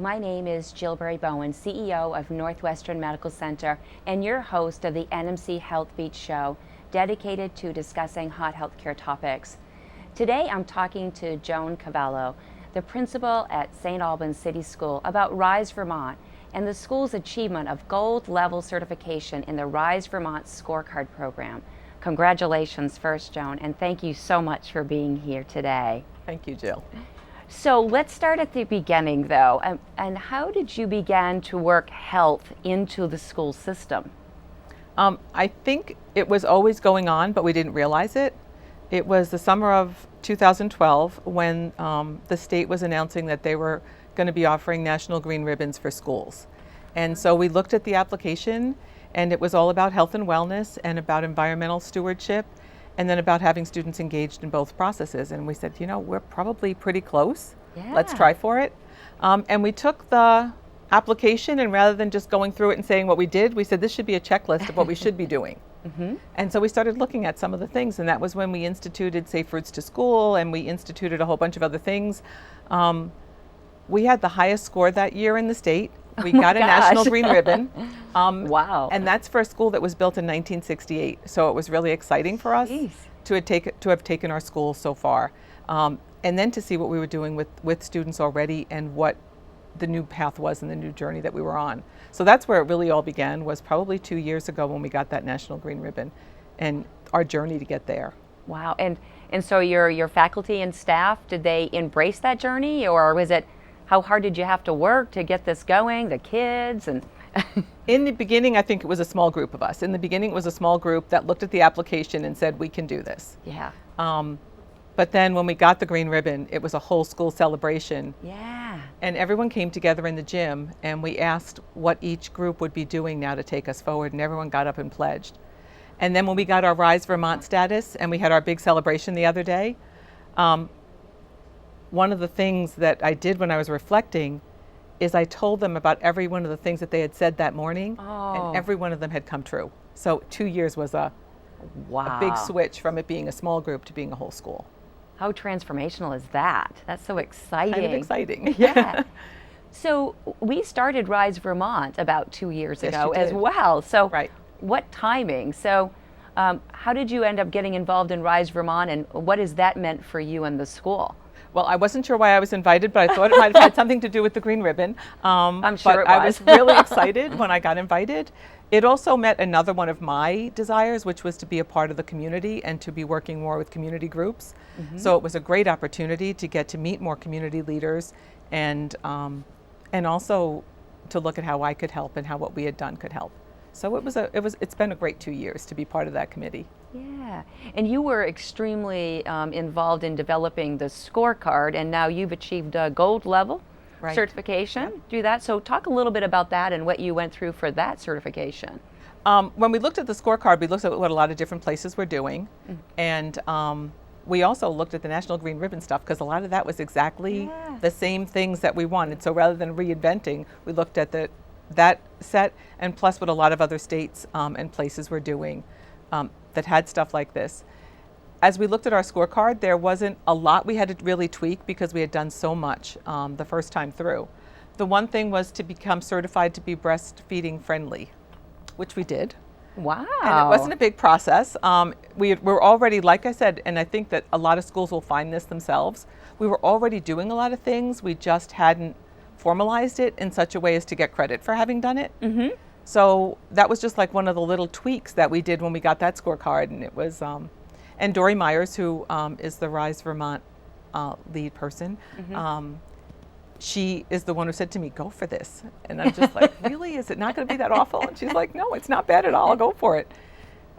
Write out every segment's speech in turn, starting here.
my name is Jillberry Bowen, CEO of Northwestern Medical Center and your host of the NMC RiseVT show, dedicated to discussing hot healthcare topics. Today I'm talking to Joan Cavallo, the principal at St. Albans City School, about Rise Vermont and the school's achievement of gold level certification in the Rise Vermont scorecard program. Congratulations first, Joan, and thank you so much for being here today. Thank you, Jill. So let's start at the beginning, though. And how did you begin to work health into the school system? I think it was always going on, but we didn't realize it. It was the summer of 2012 when the state was announcing that they were going to be offering National Green Ribbons for schools. And so we looked at the application, and it was all about health and wellness and about environmental stewardship, and then about having students engaged in both processes. And we said, you know, we're probably pretty close. Yeah. Let's try for it. And we took the application, and rather than just going through it and saying what we did, we said this should be a checklist of what we should be doing. Mm-hmm. And so we started looking at some of the things, and that was when we instituted Safe Routes to School, and we instituted a whole bunch of other things. We had the highest score that year in the state. We got a National Green Ribbon. Wow. And that's for a school that was built in 1968. So it was really exciting for us to have taken our school so far. And then to see what we were doing with students already and what the new path was and the new journey that we were on. So that's where it really all began, was probably 2 years ago when we got that National Green Ribbon and our journey to get there. Wow. And so your faculty and staff, did they embrace that journey, or was it, how hard did you have to work to get this going, the kids? And in the beginning, I think it was a small group of us. In the beginning, it was a small group that looked at the application and said, we can do this. Yeah. But then when we got the green ribbon, it was a whole school celebration. Yeah. And everyone came together in the gym, and we asked what each group would be doing now to take us forward, and everyone got up and pledged. And then when we got our Rise Vermont status and we had our big celebration the other day, one of the things that I did when I was reflecting is I told them about every one of the things that they had said that morning, and every one of them had come true. So 2 years was a big switch from it being a small group to being a whole school. How transformational is that? That's so exciting. Kind of exciting. Yeah. So we started Rise Vermont about 2 years ago as well. So what timing? So how did you end up getting involved in Rise Vermont, and what has that meant for you and the school? Well, I wasn't sure why I was invited, but I thought it might have had something to do with the green ribbon. I'm sure it was. I was really excited when I got invited. It also met another one of my desires, which was to be a part of the community and to be working more with community groups. Mm-hmm. So it was a great opportunity to get to meet more community leaders and also to look at how I could help and how what we had done could help. So it's been a great 2 years to be part of that committee. Yeah, and you were extremely involved in developing the scorecard, and now you've achieved a gold level certification. Do that. So talk a little bit about that and what you went through for that certification. When we looked at the scorecard, we looked at what a lot of different places were doing, and we also looked at the National Green Ribbon stuff, because a lot of that was exactly the same things that we wanted. So rather than reinventing, we looked at that set, and plus what a lot of other states and places were doing that had stuff like this. As we looked at our scorecard, there wasn't a lot we had to really tweak because we had done so much the first time through. The one thing was to become certified to be breastfeeding friendly, which we did. Wow. And it wasn't a big process. We're already, like I said, and I think that a lot of schools will find this themselves, we were already doing a lot of things, we just hadn't formalized it in such a way as to get credit for having done it. Mm-hmm. So that was just like one of the little tweaks that we did when we got that scorecard, and it was, and Dory Myers, who is the Rise Vermont lead person, she is the one who said to me, go for this. And I'm just like, really, is it not going to be that awful? And she's like, no, it's not bad at all, I'll go for it.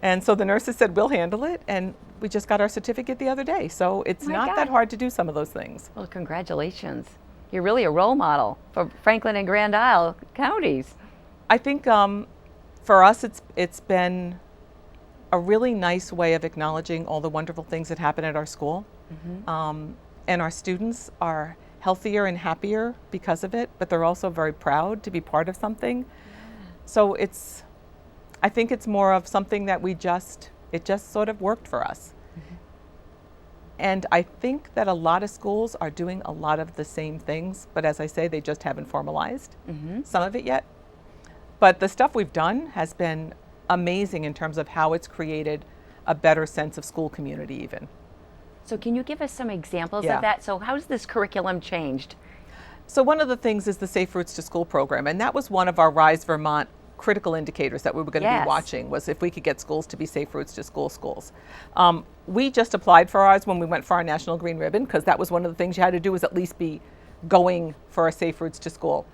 And so the nurses said, we'll handle it, and we just got our certificate the other day. So it's not that hard to do some of those things. Well, congratulations. You're really a role model for Franklin and Grand Isle counties. I think for us, it's been a really nice way of acknowledging all the wonderful things that happen at our school. Mm-hmm. And our students are healthier and happier because of it, but they're also very proud to be part of something. Yeah. So I think it's more of something that it just sort of worked for us. And I think that a lot of schools are doing a lot of the same things, but as I say, they just haven't formalized some of it yet. But the stuff we've done has been amazing in terms of how it's created a better sense of school community even. So can you give us some examples Yeah. of that? So how's this curriculum changed? So one of the things is the Safe Routes to School program, and that was one of our Rise Vermont critical indicators that we were going to be watching, was if we could get schools to be safe routes to schools. We just applied for ours when we went for our National Green Ribbon, because that was one of the things you had to do, was at least be going for a safe routes to school.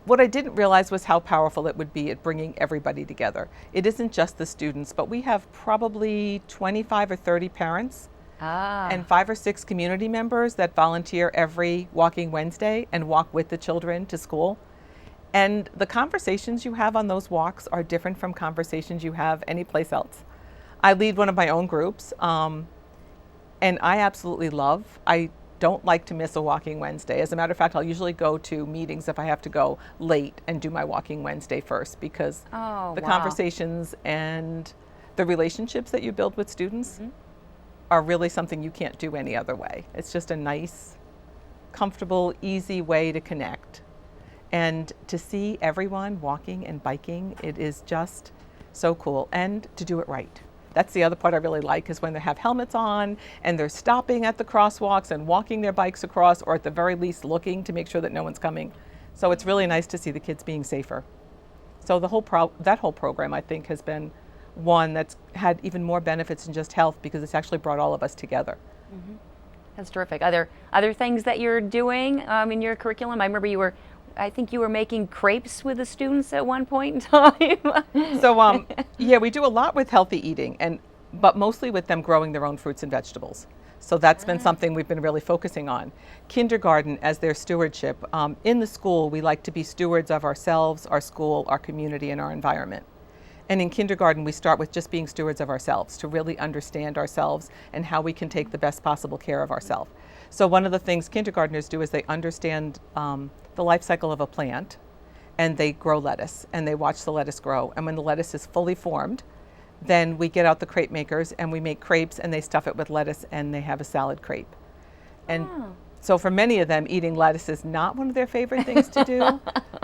What I didn't realize was how powerful it would be at bringing everybody together. It isn't just the students, but we have probably 25 or 30 parents and 5 or 6 community members that volunteer every Walking Wednesday and walk with the children to school. And the conversations you have on those walks are different from conversations you have anyplace else. I lead one of my own groups, and I absolutely I don't like to miss a Walking Wednesday. As a matter of fact, I'll usually go to meetings if I have to go late and do my Walking Wednesday first, because the conversations and the relationships that you build with students are really something you can't do any other way. It's just a nice, comfortable, easy way to connect. And to see everyone walking and biking, it is just so cool. And to do it right. That's the other part I really like, is when they have helmets on and they're stopping at the crosswalks and walking their bikes across, or at the very least looking to make sure that no one's coming. So it's really nice to see the kids being safer. So the that whole program, I think, has been one that's had even more benefits than just health, because it's actually brought all of us together. That's terrific. Are there other things that you're doing in your curriculum? I remember I think you were making crepes with the students at one point in time. So yeah, we do a lot with healthy eating, but mostly with them growing their own fruits and vegetables. So that's been something we've been really focusing on. Kindergarten as their stewardship. In the school, we like to be stewards of ourselves, our school, our community, and our environment. And in kindergarten, we start with just being stewards of ourselves, to really understand ourselves and how we can take the best possible care of ourselves. So one of the things kindergartners do is they understand the life cycle of a plant, and they grow lettuce, and they watch the lettuce grow. And when the lettuce is fully formed, then we get out the crepe makers and we make crepes, and they stuff it with lettuce, and they have a salad crepe. And so for many of them, eating lettuce is not one of their favorite things to do,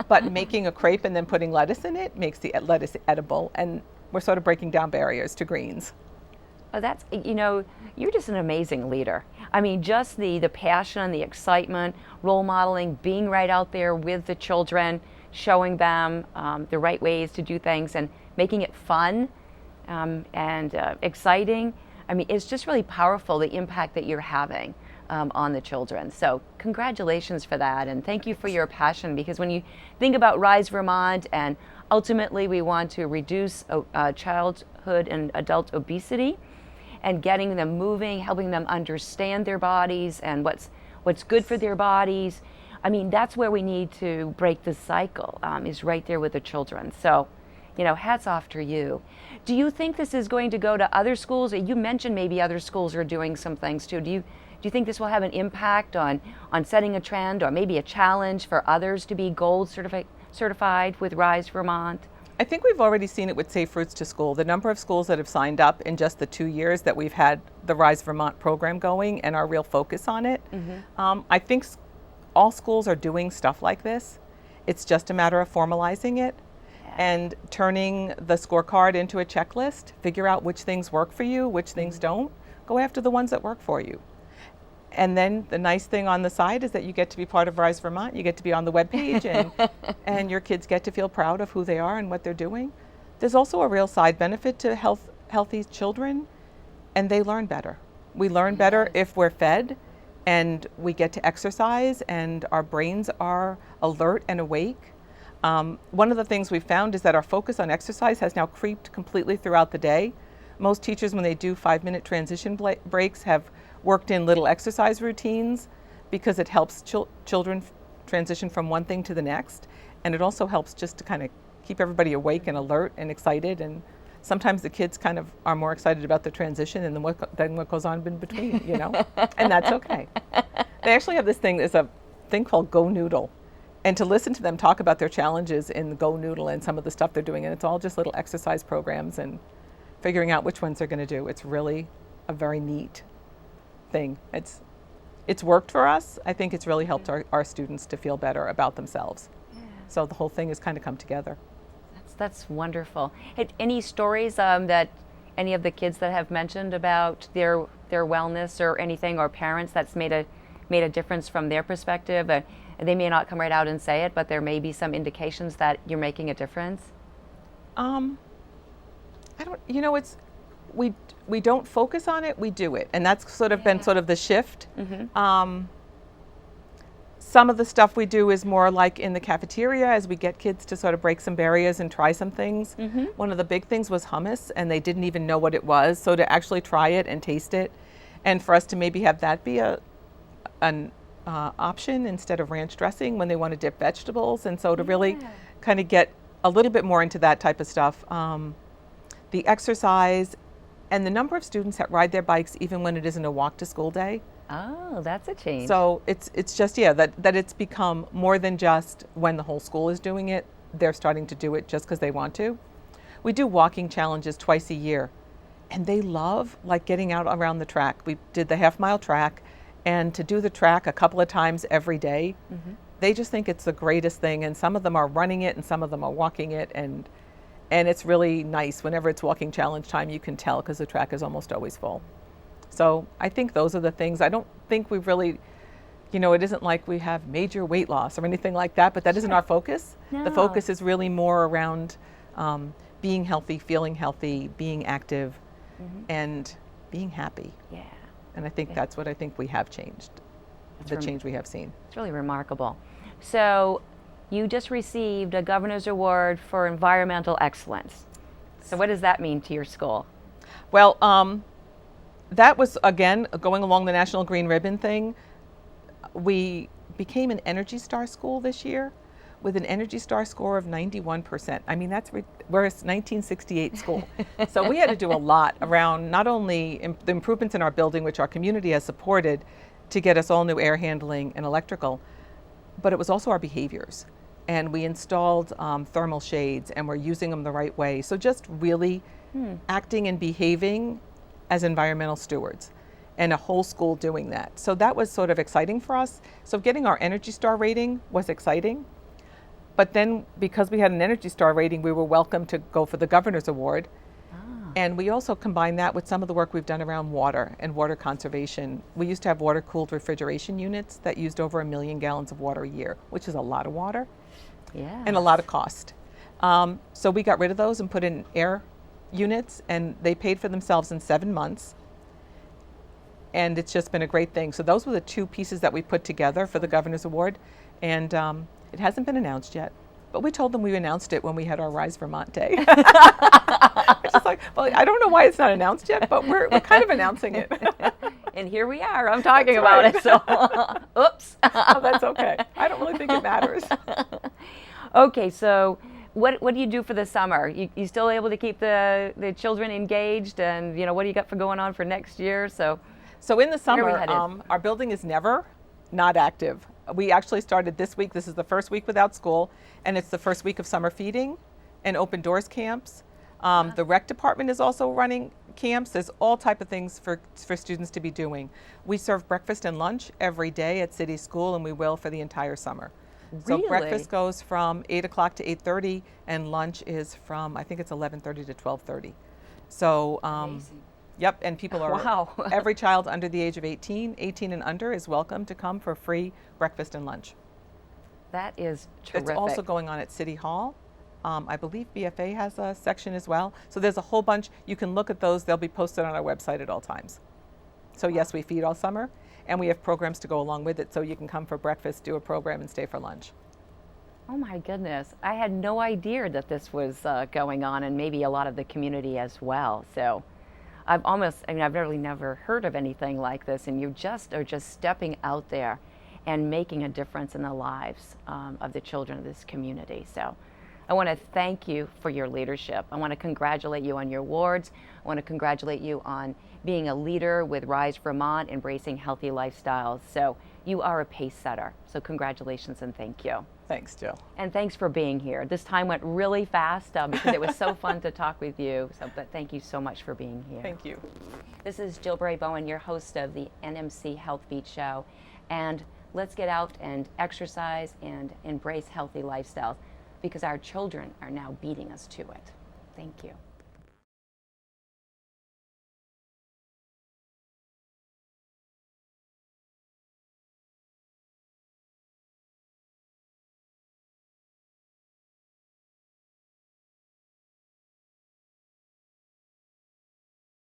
but making a crepe and then putting lettuce in it makes the lettuce edible, and we're sort of breaking down barriers to greens. Oh, that's, you're just an amazing leader. I mean, just the passion, the excitement, role modeling, being right out there with the children, showing them the right ways to do things and making it fun and exciting. I mean, it's just really powerful, the impact that you're having on the children. So congratulations for that, and thank you for your passion, because when you think about Rise Vermont, and ultimately we want to reduce childhood and adult obesity, and getting them moving, helping them understand their bodies and what's good for their bodies. I mean, that's where we need to break the cycle, is right there with the children. So, hats off to you. Do you think this is going to go to other schools? You mentioned maybe other schools are doing some things too. Do you think this will have an impact on setting a trend, or maybe a challenge for others to be gold certified with Rise Vermont? I think we've already seen it with Safe Routes to School. The number of schools that have signed up in just the 2 years that we've had the Rise Vermont program going and our real focus on it. I think all schools are doing stuff like this. It's just a matter of formalizing it and turning the scorecard into a checklist. Figure out which things work for you, which things don't. Go after the ones that work for you. And then the nice thing on the side is that you get to be part of Rise Vermont. You get to be on the webpage, and your kids get to feel proud of who they are and what they're doing. There's also a real side benefit to healthy children, and they learn better. We learn better if we're fed, and we get to exercise, and our brains are alert and awake. One of the things we've found is that our focus on exercise has now creeped completely throughout the day. Most teachers, when they do 5-minute transition breaks, have worked in little exercise routines, because it helps children transition from one thing to the next, and it also helps just to kind of keep everybody awake and alert and excited. And sometimes the kids kind of are more excited about the transition than what goes on in between, and that's okay. They actually have there's a thing called Go Noodle, and to listen to them talk about their challenges in the Go Noodle and some of the stuff they're doing, and it's all just little exercise programs and figuring out which ones they're going to do. It's really a very neat thing. It's worked for us. I think it's really helped our students to feel better about themselves. Yeah. So the whole thing has kind of come together. That's wonderful. Any stories that any of the kids that have mentioned about their wellness or anything, or parents that's made a difference from their perspective? They may not come right out and say it, but there may be some indications that you're making a difference. I don't. You know, we don't focus on it. We do it, and that's sort of been sort of the shift. Mm-hmm. Some of the stuff we do is more like in the cafeteria as we get kids to sort of break some barriers and try some things. Mm-hmm. One of the big things was hummus, and they didn't even know what it was. So to actually try it and taste it, and for us to maybe have that be an option instead of ranch dressing when they want to dip vegetables. And so to really kind of get a little bit more into that type of stuff. The exercise and the number of students that ride their bikes even when it isn't a walk to school day. Oh, that's a change. So it's just, that it's become more than just when the whole school is doing it. They're starting to do it just because they want to. We do walking challenges twice a year, and they love like getting out around the track. We did the half-mile track, and to do the track a couple of times every day, mm-hmm. they just think it's the greatest thing. And some of them are running it, and some of them are walking it, and it's really nice. Whenever it's walking challenge time, you can tell because the track is almost always full. So I think those are the things. I don't think we've really, it isn't like we have major weight loss or anything like that, but that isn't our focus. No. The focus is really more around being healthy, feeling healthy, being active, mm-hmm. and being happy. Yeah. And I think that's what I think we have changed, change we have seen. It's really remarkable. So you just received a Governor's Award for Environmental Excellence. So what does that mean to your school? Well, that was, again, going along the National Green Ribbon thing. We became an Energy Star school this year with an Energy Star score of 91%. I mean, we're a 1968 school. So we had to do a lot around not only the improvements in our building, which our community has supported to get us all new air handling and electrical, but it was also our behaviors. And we installed thermal shades, and we're using them the right way. So just really acting and behaving as environmental stewards, and a whole school doing that. So that was sort of exciting for us. So getting our Energy Star rating was exciting. But then because we had an Energy Star rating, we were welcome to go for the Governor's Award. And we also combined that with some of the work we've done around water and water conservation. We used to have water-cooled refrigeration units that used over 1 million gallons of water a year, which is a lot of water and a lot of cost. So we got rid of those and put in air units, and they paid for themselves in 7 months. And it's just been a great thing. So those were the two pieces that we put together for the Governor's Award. And it hasn't been announced yet, but we told them we announced it when we had our Rise Vermont Day. It's just like, well, I don't know why it's not announced yet, but we're kind of announcing it. And here we are. I'm talking about it. So, oops. Oh, that's okay. I don't really think it matters. Okay, so what do you do for the summer? You still able to keep the children engaged, and what do you got for going on for next year? So in the summer, our building is never not active. We actually started this week. This is the first week without school, and it's the first week of summer feeding and open doors camps. The rec department is also running camps. There's all type of things for students to be doing. We serve breakfast and lunch every day at City School, and we will for the entire summer. Really? So breakfast goes from 8 o'clock to 8:30, and lunch is from, I think it's 11:30 to 12:30. So, yep, and people are, every child under the age of 18 and under is welcome to come for free breakfast and lunch. That is terrific. It's also going on at City Hall. I believe BFA has a section as well. So there's a whole bunch. You can look at those. They'll be posted on our website at all times. So yes, we feed all summer, and we have programs to go along with it. So you can come for breakfast, do a program, and stay for lunch. Oh my goodness. I had no idea that this was going on, and maybe a lot of the community as well. So I've really never heard of anything like this, and you are just stepping out there and making a difference in the lives of the children of this community. So I want to thank you for your leadership. I want to congratulate you on your awards. I want to congratulate you on being a leader with Rise Vermont, embracing healthy lifestyles. So You are a pace setter, so congratulations and thank you. Thanks, Jill. And thanks for being here. This time went really fast because it was so fun to talk with you. But thank you so much for being here. Thank you. This is Jill Bowen, your host of the NMC Health Beat Show. And let's get out and exercise and embrace healthy lifestyles because our children are now beating us to it. Thank you.